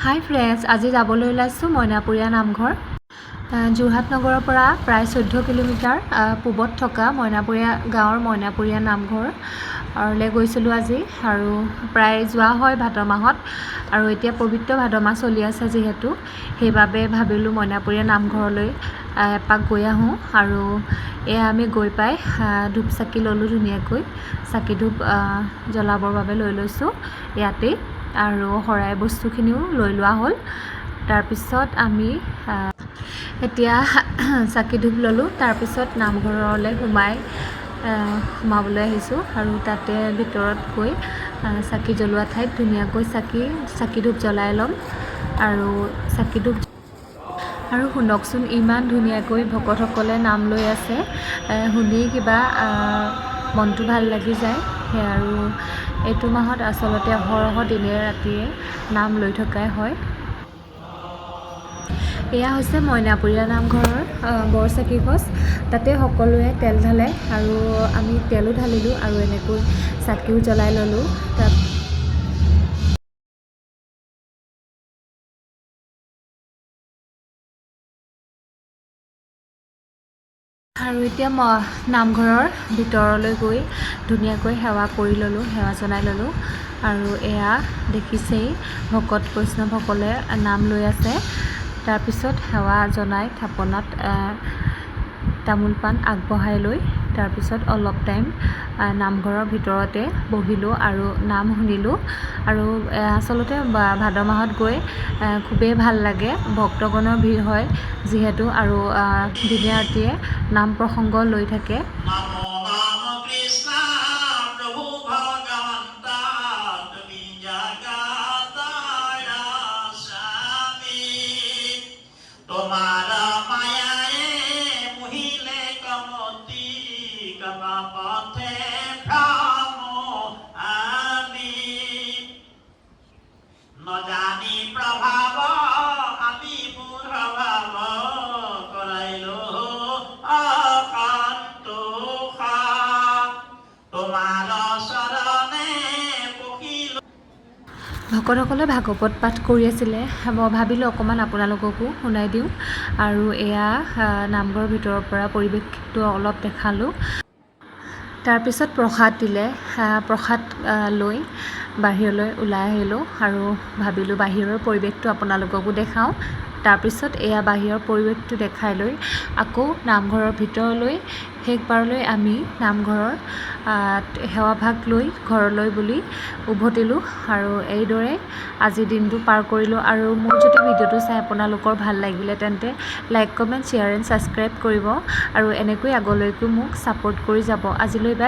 হাই friends, আজি যাবলৈ ওলাইছোঁ মইনাপুৰীয়া নামঘৰ। যোৰহাট নগৰৰ পৰা প্ৰায় 14 কিলোমিটাৰ পূবত থকা মইনাপুৰীয়া গাঁৱৰ মইনাপুৰীয়া নামঘৰলৈ গৈছিলোঁ আজি। আৰু প্ৰায় যোৱা হয় ভাদ মাহত, আৰু এতিয়া পবিত্ৰ ভাদ মাহ চলি আছে যিহেতু, সেইবাবে ভাবিলোঁ মইনাপুৰীয়া নামঘৰলৈ এপাক গৈ আহোঁ। আৰু এয়া আমি গৈ পাই ধূপ চাকি ল'লোঁ, ধুনীয়াকৈ চাকি ধূপ জ্বলাবৰ বাবে লৈ লৈছোঁ ইয়াতেই, আৰু শৰাই বস্তুখিনিও লৈ লোৱা হ'ল। তাৰপিছত আমি এতিয়া চাকি ধূপ ল'লোঁ, তাৰপিছত নামঘৰলৈ সোমাবলৈ আহিছোঁ। আৰু তাতে ভিতৰত গৈ চাকি জ্বলোৱা ঠাইত ধুনীয়াকৈ চাকি ধূপ জ্বলাই ল'ম। আৰু চাকি ধূপ আৰু শুনকচোন, ইমান ধুনীয়াকৈ ভকতসকলে নাম লৈ আছে, শুনি কিবা মনটো ভাল লাগি যায়। আৰু এইটো মাহত আচলতে অহৰহ দিনে ৰাতিয়ে নাম লৈ থকাই হয়। এয়া হৈছে মইনাপুৰীয়া নামঘৰৰ বৰচাকি গছ, তাতে সকলোৱে তেল ঢালে, আৰু আমি তেলো ঢালিলোঁ আৰু এনেকৈ চাকিও জ্বলাই ল'লোঁ। আৰু এতিয়া নামঘৰৰ ভিতৰলৈ গৈ ধুনীয়াকৈ সেৱা কৰি ল'লোঁ, সেৱা জনাই ল'লোঁ। আৰু এয়া দেখিছেই, ভকত বৈষ্ণৱসকলে নাম লৈ আছে। তাৰপিছত সেৱা জনাই থাপনাত তামোল পাণ আগবঢ়াই লৈ তাৰপিছত অলপ টাইম নামঘৰৰ ভিতৰতে বহিলোঁ আৰু নাম শুনিলোঁ। আৰু আচলতে ভাদ মাহত গৈ খুবেই ভাল লাগে, ভক্তগণৰ ভিৰ হয় যিহেতু, আৰু দিনে ৰাতিয়ে নাম প্ৰসংগ লৈ থাকে। ভকতসকলে ভাগৱত পাঠ কৰি আছিলে, মই ভাবিলোঁ অকণমান আপোনালোককো শুনাই দিওঁ। আৰু এয়া নামঘৰৰ ভিতৰৰ পৰা পৰিৱেশটো অলপ দেখালোঁ। তাৰপিছত প্ৰসাদ দিলে, প্ৰসাদ লৈ বাহিৰলৈ ওলাই আহিলোঁ আৰু ভাবিলোঁ বাহিৰৰ পৰিৱেশটো আপোনালোককো দেখাওঁ। তাৰপিছত এয়া বাহিৰৰ পৰিৱেশটো দেখাই লৈ আকৌ নামঘৰৰ ভিতৰলৈ শেষবাৰলৈ আমি নামঘৰৰ সেৱাভাগ লৈ ঘৰলৈ বুলি উভতিলোঁ। আৰু এইদৰে আজিৰ দিনটো পাৰ কৰিলোঁ। আৰু মোৰ যদি ভিডিঅ'টো চাই আপোনালোকৰ ভাল লাগিলে তেন্তে like, comment, share and subscribe কৰিব, আৰু এনেকৈ আগলৈকো মোক ছাপোৰ্ট কৰি যাব। আজিলৈ বাই।